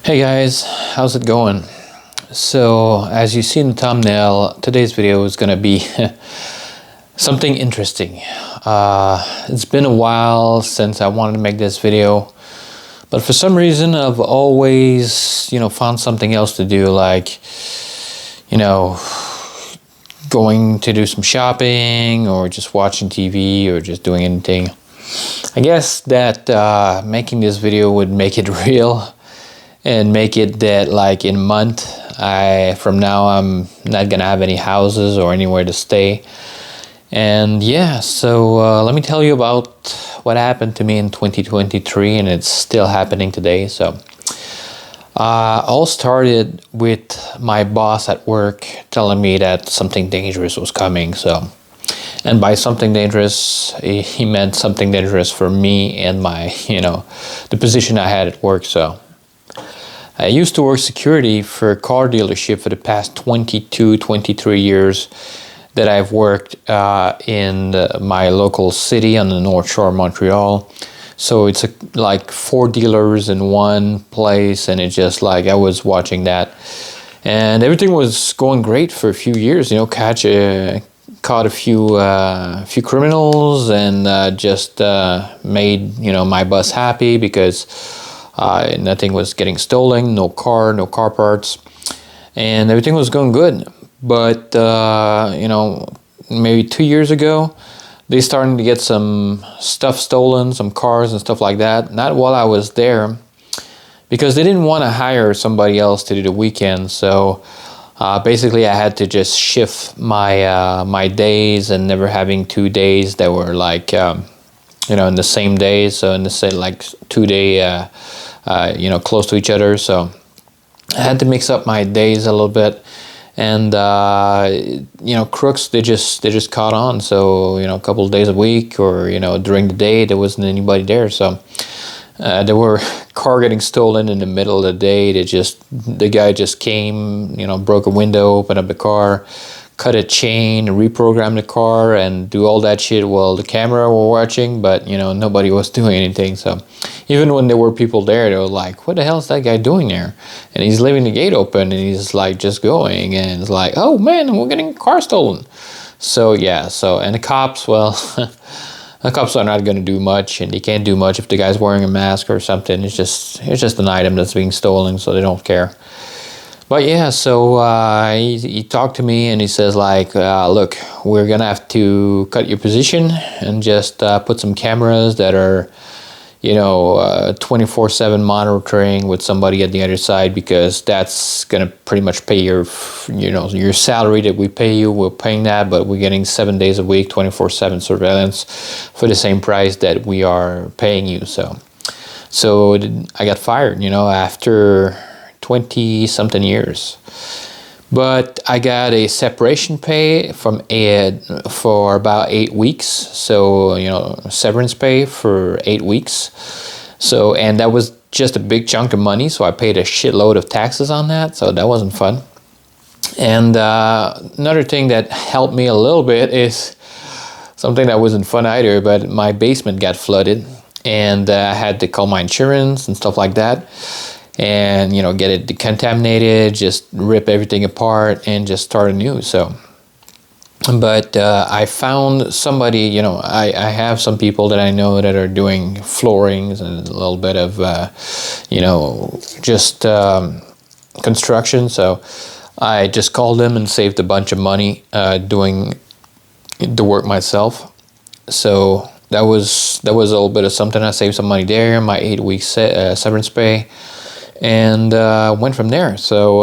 Hey guys, how's it going? So, as you see in the thumbnail, today's video is going to be something interesting. It's been a while since I wanted to make this video, but for some reason I've always, found something else to do, like, going to do some shopping or just watching TV or just doing anything. I guess that making this video would make it real. And make it that like in a month, from now I'm not gonna have any houses or anywhere to stay. And yeah, so let me tell you about what happened to me in 2023, and it's still happening today. So all started with my boss at work telling me that something dangerous was coming. So, and by something dangerous, he meant something dangerous for me and my, the position I had at work. So I used to work security for a car dealership for the past 23 years that I've worked in my local city on the North Shore of Montreal. So it's like 4 dealers in one place, and it's just like I was watching that. And everything was going great for a few years, caught a few criminals and just made, my boss happy because nothing was getting stolen, no car parts, and everything was going good. But maybe 2 years ago, they started to get some stuff stolen, some cars and stuff like that. Not while I was there, because they didn't want to hire somebody else to do the weekend. So basically, I had to just shift my days, and never having 2 days that were like in the same day. So in the same like 2 day. Close to each other, so I had to mix up my days a little bit, and crooks they just caught on. So a couple of days a week, or during the day there wasn't anybody there, so there were car getting stolen in the middle of the day. The guy just came, broke a window, opened up the car, cut a chain, reprogram the car, and do all that shit while the camera were watching, but nobody was doing anything. So even when there were people there, they were like, what the hell is that guy doing there? And he's leaving the gate open, and he's like just going, and it's like, oh man, we're getting a car stolen. So yeah, and the cops, well, the cops are not going to do much, and they can't do much if the guy's wearing a mask or something. It's just an item that's being stolen, so they don't care. But yeah, so he talked to me, and he says like, look, we're gonna have to cut your position and just put some cameras that are 24/7 monitoring with somebody at the other side, because that's gonna pretty much pay your salary that we pay you. We're paying that, but we're getting 7 days a week, 24/7 surveillance for the same price that we are paying you. So I got fired, after 20-something years. But I got a separation pay for about 8 weeks. So, severance pay for 8 weeks. So, and that was just a big chunk of money. So I paid a shitload of taxes on that. So that wasn't fun. And another thing that helped me a little bit is something that wasn't fun either, but my basement got flooded, and I had to call my insurance and stuff like that. And get it decontaminated, just rip everything apart and just start anew. So but I found somebody, I have some people that I know that are doing floorings and a little bit of just construction. So I just called them and saved a bunch of money doing the work myself. So that was a little bit of something. I saved some money there, my 8 weeks severance pay, and went from there. So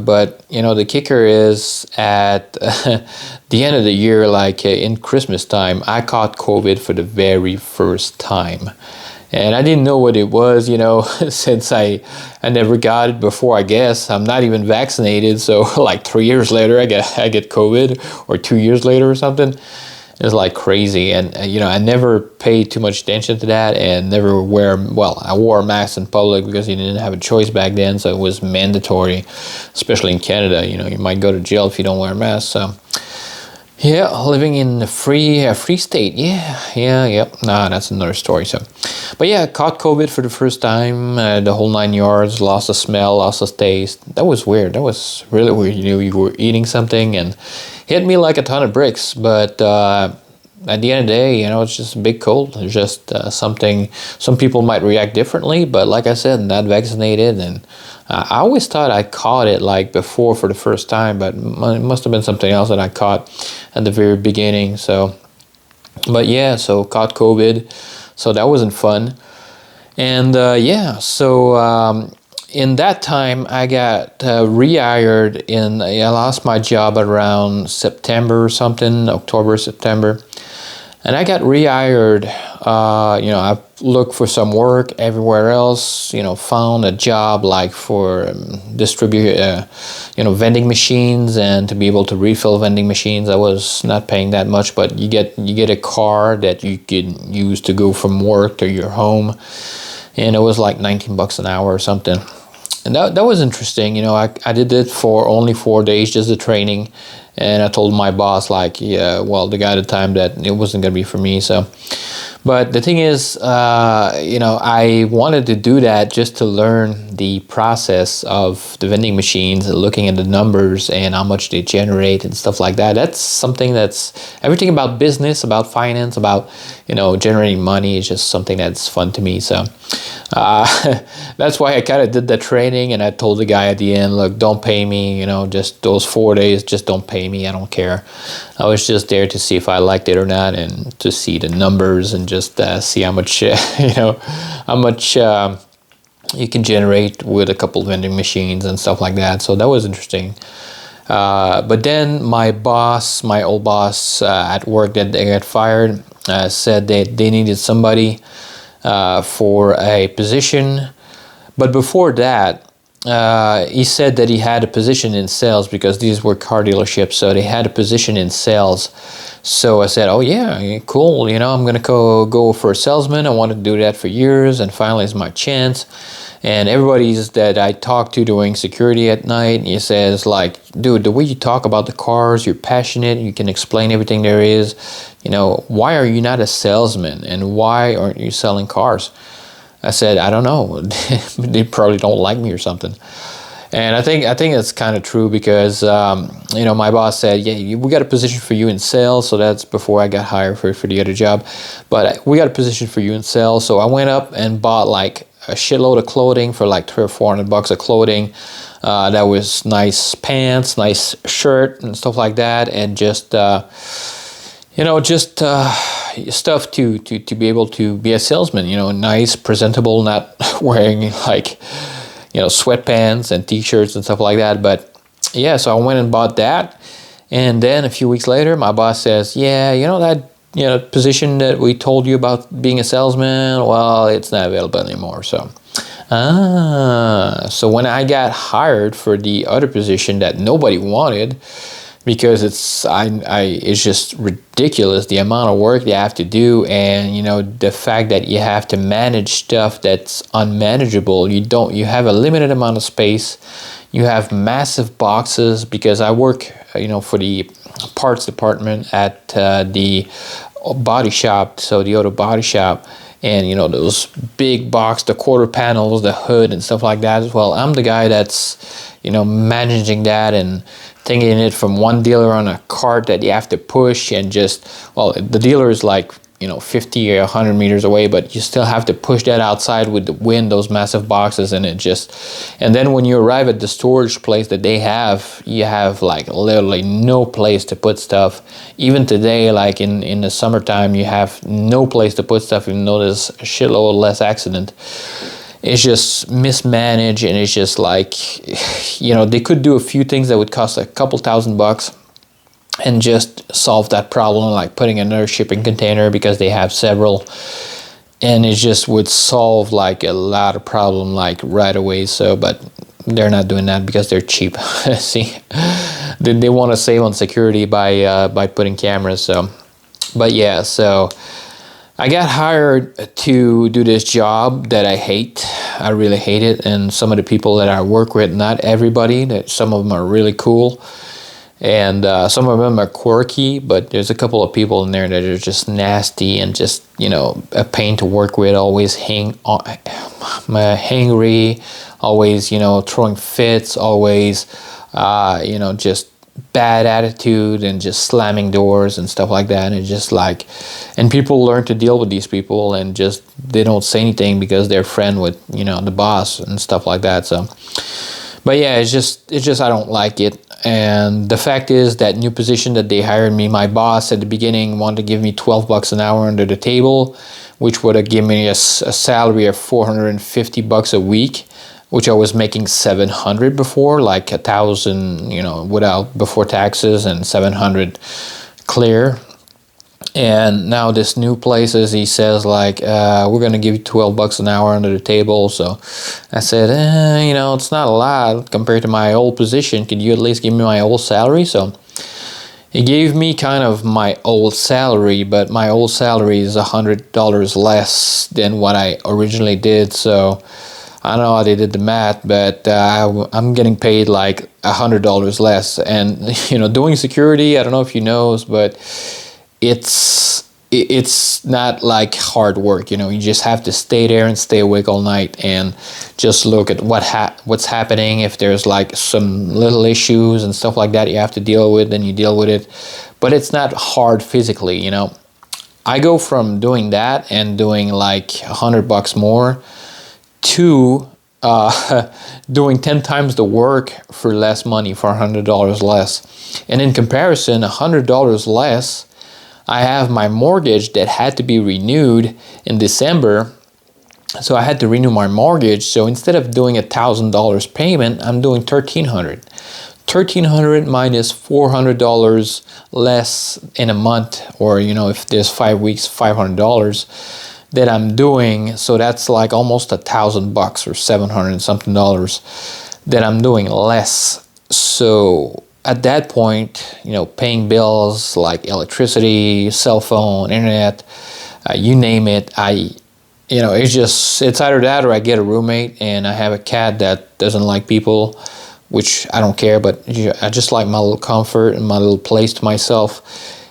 but the kicker is at the end of the year, like in Christmas time, I caught COVID for the very first time, and I didn't know what it was, since I never got it before. I guess I'm not even vaccinated, so like 3 years later I get COVID, or 2 years later or something. It's like crazy. And I never paid too much attention to that, and never I wore a mask in public because you didn't have a choice back then, so it was mandatory, especially in Canada. You might go to jail if you don't wear a mask. So Yeah, living in a free state. Yep. Nah, that's another story. So, but yeah, caught COVID for the first time. The whole 9 yards. Lost the smell, lost the taste. That was weird. That was really weird. You were eating something and hit me like a ton of bricks. But at the end of the day, it's just a big cold. It's just something. Some people might react differently, but like I said, not vaccinated, and I always thought I caught it like before for the first time, but it must have been something else that I caught at the very beginning. So, but yeah, so caught COVID, so that wasn't fun. And in that time, I got rehired I lost my job around September or something, October, September. And I got rehired. I looked for some work everywhere else. Found a job like for distribute, vending machines, and to be able to refill vending machines. I was not paying that much, but you get a car that you can use to go from work to your home, and it was like $19 an hour or something. And that was interesting. I did it for only 4 days, just the training. And I told my boss, like, yeah, well, the guy at the time, that it wasn't going to be for me. So, but the thing is, I wanted to do that just to learn the process of the vending machines, looking at the numbers and how much they generate and stuff like that. That's something that's everything about business, about finance, about, generating money is just something that's fun to me. So, that's why I kind of did the training, and I told the guy at the end, look, don't pay me, just those 4 days, just don't pay me. I don't care. I was just there to see if I liked it or not, and to see the numbers and just see how much, you can generate with a couple vending machines and stuff like that. So that was interesting. But then my old boss at work that they got fired, said that they needed somebody for a position. But before that, he said that he had a position in sales, because these were car dealerships, so they had a position in sales. So I said, oh yeah, cool, I'm gonna go for a salesman. I wanted to do that for years, and finally it's my chance. And everybody's that I talk to doing security at night, he says, like, dude, the way you talk about the cars, you're passionate, you can explain everything there is. Why are you not a salesman, and why aren't you selling cars? I said, I don't know. They probably don't like me or something. And I think it's kind of true, because my boss said, yeah, we got a position for you in sales. So that's before I got hired for the other job. But we got a position for you in sales. So I went up and bought like a shitload of clothing for like $300 or $400 of clothing. That was nice pants, nice shirt and stuff like that, and just stuff to be able to be a salesman. Nice, presentable, not wearing like sweatpants and t-shirts and stuff like that. But yeah, so I went and bought that, and then a few weeks later, my boss says, yeah, that position that we told you about being a salesman, well, it's not available anymore. So when I got hired for the other position that nobody wanted, because it's just ridiculous the amount of work you have to do, and the fact that you have to manage stuff that's unmanageable. You have a limited amount of space. You have massive boxes, because I work for the parts department at the body shop, so the auto body shop, and those big box, the quarter panels, the hood and stuff like that as well. I'm the guy that's managing that and taking it from one dealer on a cart that you have to push, and the dealer is like 50 or 100 meters away, but you still have to push that outside with the wind, those massive boxes, and and then when you arrive at the storage place that they have, you have like literally no place to put stuff. Even today, like in the summertime, you have no place to put stuff, even though there's a shitload less accident. It's just mismanaged, and it's just like, they could do a few things that would cost a couple $1,000 and just solve that problem, like putting another shipping container, because they have several, and it just would solve like a lot of problem like right away. So, but they're not doing that because they're cheap. See, they want to save on security by putting cameras. So, but yeah, so I got hired to do this job that I hate. I really hate it. And some of the people that I work with, not everybody, that some of them are really cool. And some of them are quirky, but there's a couple of people in there that are just nasty and just, a pain to work with, always hangry, always, throwing fits, always, just bad attitude and just slamming doors and stuff like that. And just like, and people learn to deal with these people and just, they don't say anything because they're friend with, the boss and stuff like that. So, but yeah, it's just I don't like it. And the fact is that new position that they hired me, my boss at the beginning wanted to give me $12 an hour under the table, which would have given me a salary of $450 a week, which I was making $700 before, like $1,000, without, before taxes, and $700 clear. And now this new places, he says like, we're going to give you $12 an hour under the table. So I said, it's not a lot compared to my old position. Could you at least give me my old salary? So he gave me kind of my old salary, but my old salary is $100 less than what I originally did. So I don't know how they did the math, but I'm getting paid like $100 less. And, doing security, I don't know if you know, but it's not like hard work. You just have to stay there and stay awake all night and just look at what's happening. If there's like some little issues and stuff like that you have to deal with, then you deal with it. But it's not hard physically. I go from doing that and doing like $100 more to doing 10 times the work for less money, for $100 less. And in comparison, $100 less, I have my mortgage that had to be renewed in December. So I had to renew my mortgage. So instead of doing $1,000 payment, I'm doing $1,300. $1,300 minus $400 less in a month, or if there's 5 weeks, $500 that I'm doing. So that's like almost $1,000 or $700 and something that I'm doing less. So at that point, paying bills like electricity, cell phone, internet, you name it, it's either that or I get a roommate, and I have a cat that doesn't like people, which I don't care, but I just like my little comfort and my little place to myself.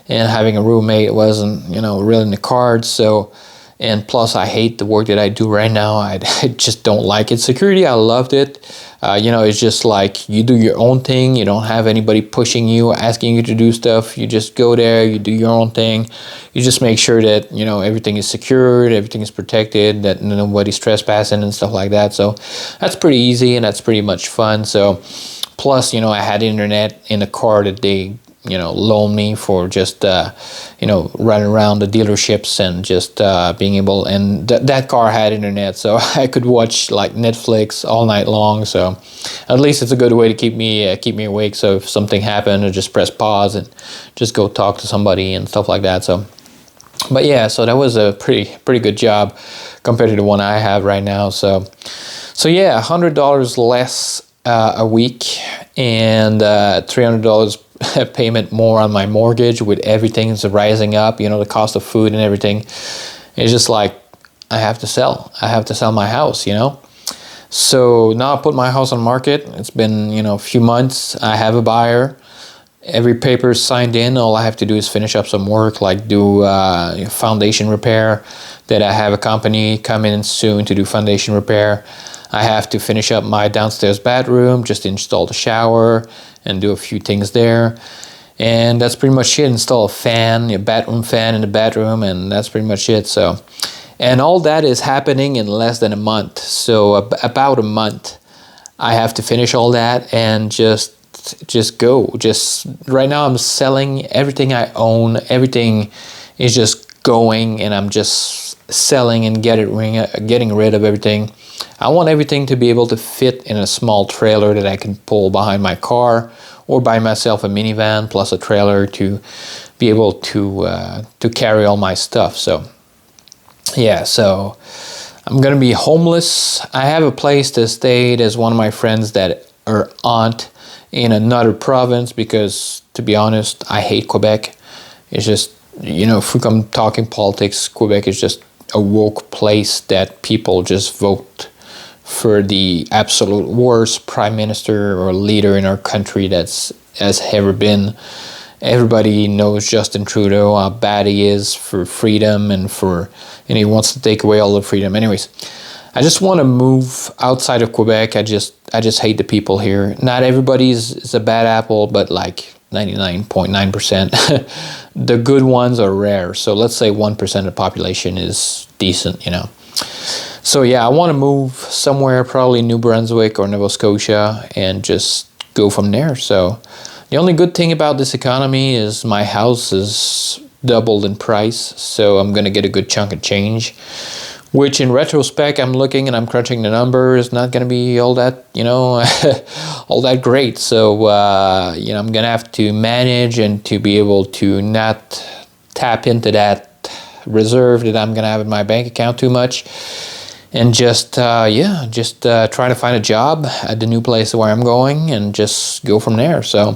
And having a roommate wasn't, really in the cards. So, and plus I hate the work that I do right now. I just don't like it. Security, I loved it. It's just like you do your own thing. You don't have anybody pushing you, asking you to do stuff. You just go there, you do your own thing. You just make sure that, everything is secured, everything is protected, that nobody's trespassing and stuff like that. So that's pretty easy and that's pretty much fun. So plus, I had internet in the car that they loan me for just running around the dealerships and just being able, and that car had internet, so I could watch like Netflix all night long. So at least it's a good way to keep me awake. So if something happened, I just press pause and just go talk to somebody and stuff like that. So but yeah, so that was a pretty good job compared to the one I have right now. So yeah, $100 less a week, and $300 payment more on my mortgage, with everything's rising up, the cost of food and everything. It's just like I have to sell my house. So now I put my house on market. It's been a few months. I have a buyer. Every paper is signed in. All I have to do is finish up some work, like do foundation repair, that I have a company coming in soon to do foundation repair. I have to finish up my downstairs bathroom, just install the shower and do a few things there. And that's pretty much it. Install a bathroom fan in the bathroom, and that's pretty much it. So, and all that is happening in less than a month. So about a month, I have to finish all that and just go. Just right now I'm selling everything I own. Everything is just going, and I'm just selling and getting rid of everything. I want everything to be able to fit in a small trailer that I can pull behind my car, or buy myself a minivan plus a trailer to be able to carry all my stuff. So yeah, so I'm gonna be homeless. I have a place to stay. There's one of my friends that are aunt in another province, because to be honest, I hate Quebec. It's just, if we come talking politics, Quebec is just a woke place that people just vote for the absolute worst prime minister or leader in our country that's has ever been. Everybody knows Justin Trudeau, how bad he is for freedom and he wants to take away all the freedom. Anyways, I just want to move outside of Quebec. I just hate the people here. Not everybody is a bad apple, but like 99.9%. The good ones are rare. So let's say 1% of the population is decent, you know. So yeah, I want to move somewhere, probably New Brunswick or Nova Scotia, and just go from there. So the only good thing about this economy is my house is doubled in price, so I'm going to get a good chunk of change, which in retrospect, I'm looking and I'm crunching the numbers, not going to be all that, you know, all that great. So, you know, I'm going to have to manage and to be able to not tap into that reserve that I'm going to have in my bank account too much. And just try to find a job at the new place where I'm going and just go from there. So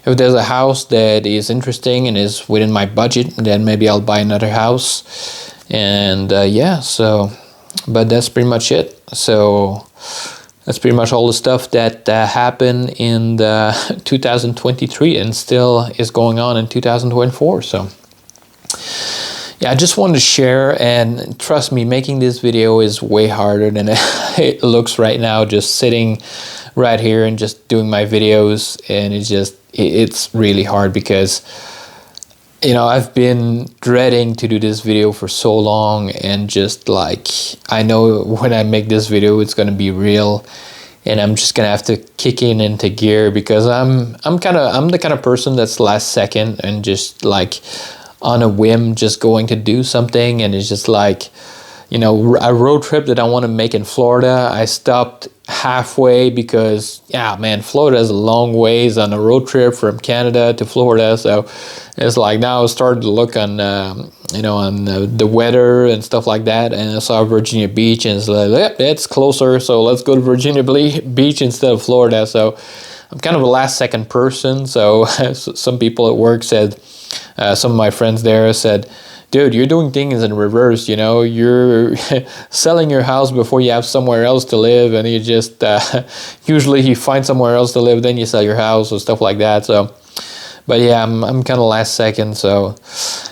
if there's a house that is interesting and is within my budget, then maybe I'll buy another house. And but that's pretty much it. So that's pretty much all the stuff that happened in the 2023 and still is going on in 2024. So yeah, I just wanted to share, and trust me, making this video is way harder than it looks right now, just sitting right here and just doing my videos. And it's really hard because, you know, I've been dreading to do this video for so long, and just like, I know when I make this video, it's going to be real, and I'm just going to have to kick into gear because I'm the kind of person that's last second and just like on a whim just going to do something. And it's just like, you know, a road trip that I want to make in Florida, I stopped halfway because, yeah, man, Florida is a long ways on a road trip from Canada to Florida. So it's like now I started to look on, you know, on the weather and stuff like that. And I saw Virginia Beach and it's like, yep, it's closer. So let's go to Virginia Beach instead of Florida. So I'm kind of a last second person. So some people at work said, some of my friends there said, dude, you're doing things in reverse, you know, you're selling your house before you have somewhere else to live, and you just, usually you find somewhere else to live, then you sell your house or stuff like that. So, but yeah, I'm kind of last second. So,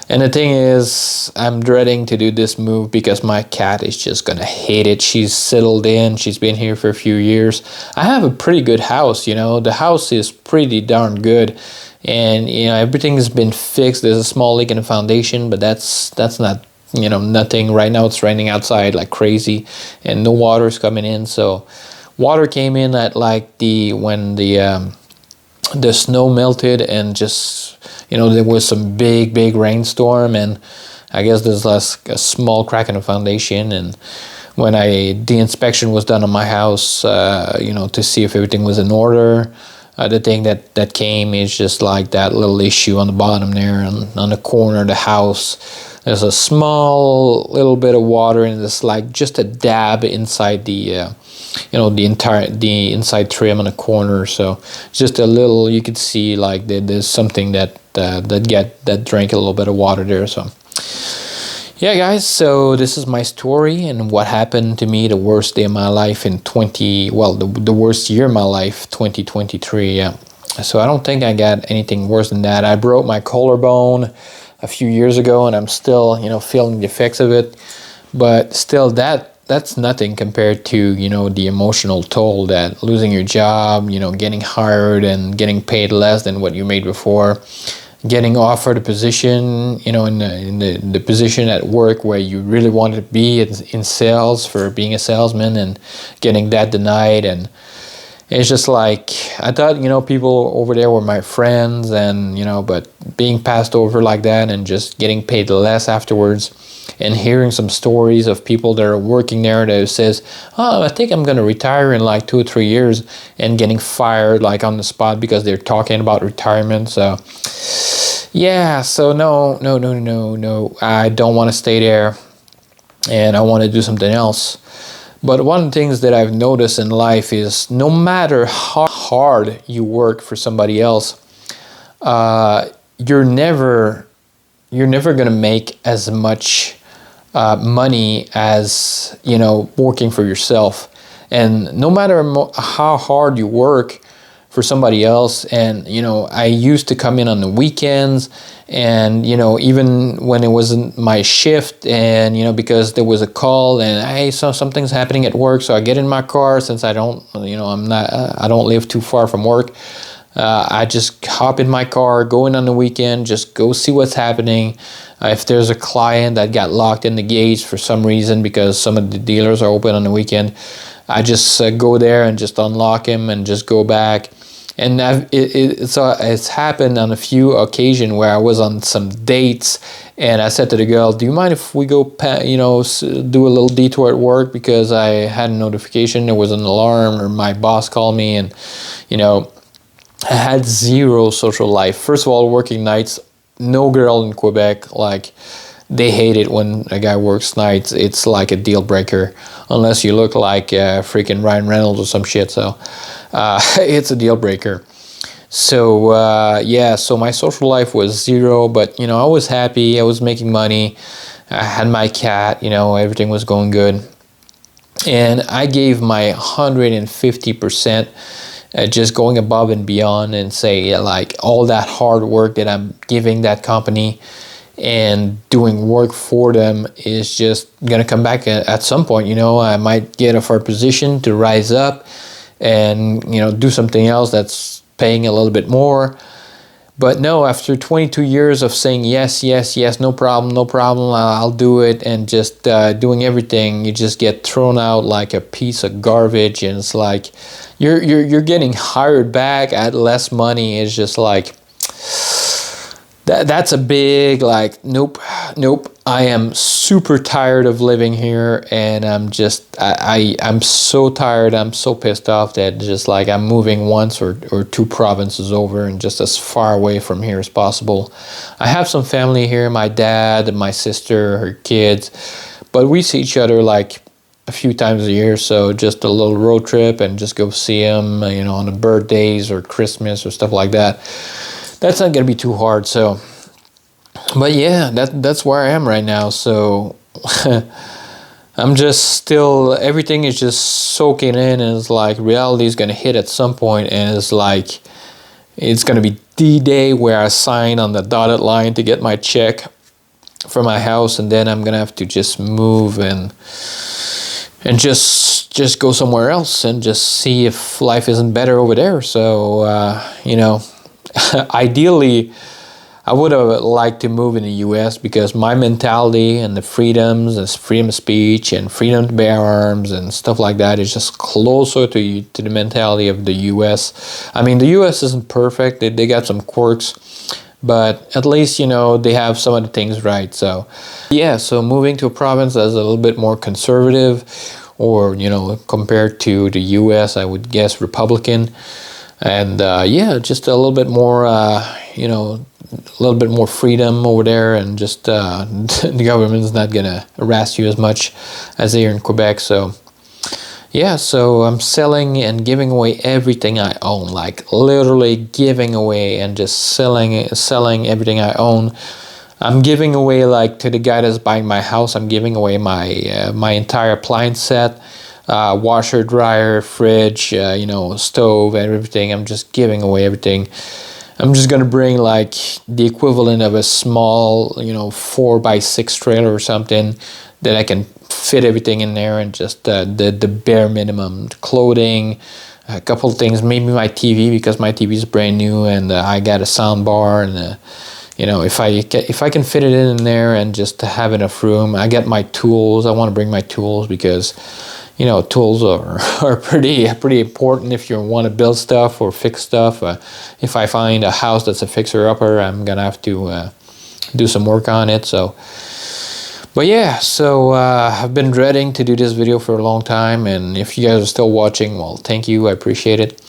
and the thing is, I'm dreading to do this move because my cat is just gonna hate it. She's settled in, she's been here for a few years. I have a pretty good house, you know, the house is pretty darn good. And, you know, everything's been fixed. There's a small leak in the foundation, but that's not, you know, nothing. Right now it's raining outside like crazy and no water is coming in. So water came in at like when the snow melted, and just, you know, there was some big rainstorm, and I guess there's a small crack in the foundation. And when the inspection was done on my house, you know, to see if everything was in order, the thing that came is just like that little issue on the bottom there on the corner of the house. There's a small little bit of water, and it's like just a dab inside the, you know, the inside trim on the corner. So just a little, you could see like there's something that drank a little bit of water there. So yeah, guys, so this is my story and what happened to me the worst day of my life in the worst year of my life, 2023. Yeah. So I don't think I got anything worse than that. I broke my collarbone a few years ago, and I'm still, you know, feeling the effects of it. But still, that's nothing compared to, you know, the emotional toll that losing your job, you know, getting hired and getting paid less than what you made before, getting offered a position, you know, in the position at work where you really wanted to be in sales for being a salesman, and getting that denied. And it's just like, I thought, you know, people over there were my friends, and, you know, but being passed over like that and just getting paid less afterwards, and hearing some stories of people that are working there that says, oh, I think I'm going to retire in like 2 or 3 years, and getting fired like on the spot because they're talking about retirement. So yeah, so no, I don't want to stay there, and I want to do something else. But one of the things that I've noticed in life is no matter how hard you work for somebody else, you're never going to make as much money as, you know, working for yourself. And no matter how hard you work for somebody else, and I used to come in on the weekends, and even when it wasn't my shift, and because there was a call and hey, so something's happening at work, so I get in my car, since I don't I don't live too far from work. I just hop in my car, go in on the weekend, just go see what's happening. If there's a client that got locked in the gates for some reason because some of the dealers are open on the weekend, I just go there and just unlock him and just go back. And it's happened on a few occasions where I was on some dates, and I said to the girl, "Do you mind if we go, do a little detour at work, because I had a notification, there was an alarm, or my boss called me," and I had zero social life. First of all, working nights, no girl in Quebec, like, they hate it when a guy works nights. It's like a deal breaker, unless you look like freaking Ryan Reynolds or some shit. So it's a deal breaker. So so my social life was zero, but I was happy. I was making money. I had my cat. Everything was going good, and I gave my 150%. Just going above and beyond, and say, like, all that hard work that I'm giving that company and doing work for them is just gonna come back at some point. I might get a fair position to rise up and do something else that's paying a little bit more. But no, after 22 years of saying yes, yes, yes, no problem, I'll do it, and just doing everything, you just get thrown out like a piece of garbage, and it's like you're getting hired back at less money. It's just like that's a big, like, nope. I am super tired of living here, and I'm so tired. I'm so pissed off that just like I'm moving once or two provinces over, and just as far away from here as possible. I have some family here, my dad, my sister, her kids, but we see each other like a few times a year, so just a little road trip and just go see them, on the birthdays or Christmas or stuff like that. That's not gonna be too hard. So, but yeah, that's where I am right now. So I'm just still, everything is just soaking in, and it's like reality is gonna hit at some point, and it's like it's gonna be D-Day, where I sign on the dotted line to get my check for my house, and then I'm gonna have to just move and just go somewhere else and just see if life isn't better over there. So ideally, I would have liked to move in the U.S. because my mentality and the freedoms, and freedom of speech and freedom to bear arms and stuff like that, is just closer to the mentality of the U.S. I mean, the U.S. isn't perfect. They got some quirks, but at least, they have some of the things right. So yeah, so moving to a province that's a little bit more conservative, or, compared to the U.S., I would guess Republican. And just a little bit more, a little bit more freedom over there, and just the government's not gonna harass you as much as here in Quebec. So yeah, so I'm selling and giving away everything I own, like literally giving away and just selling everything I own. I'm giving away, like, to the guy that's buying my house, I'm giving away my entire appliance set. Washer, dryer, fridge, stove, and everything. I'm just giving away everything. I'm just gonna bring like the equivalent of a small, 4x6 trailer or something, that I can fit everything in there, and just the bare minimum, clothing, a couple of things, maybe my TV, because my TV is brand new, and I got a sound bar, and if I can fit it in there and just have enough room. I got my tools. I want to bring my tools, because tools are pretty important if you want to build stuff or fix stuff. If I find a house that's a fixer-upper, I'm gonna have to do some work on it. So, but yeah, so I've been dreading to do this video for a long time, and if you guys are still watching, well, thank you, I appreciate it.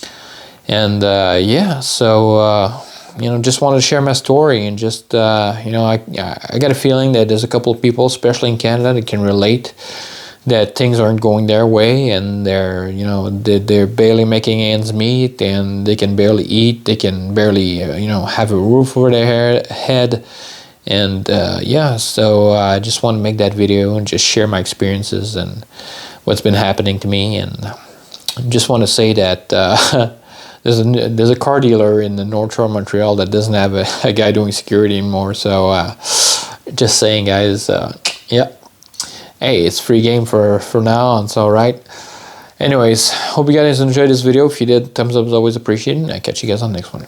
And just wanted to share my story, and just I got a feeling that there's a couple of people, especially in Canada, that can relate, that things aren't going their way, and they're barely making ends meet, and they can barely eat, they can barely have a roof over their head. And so I just want to make that video and just share my experiences and what's been happening to me. And just want to say that there's a car dealer in the North Shore of Montreal that doesn't have a guy doing security anymore. So just saying, guys. Yeah. Hey, it's free game for now on. So right. Anyways, hope you guys enjoyed this video. If you did, thumbs up is always appreciated. I'll catch you guys on the next one.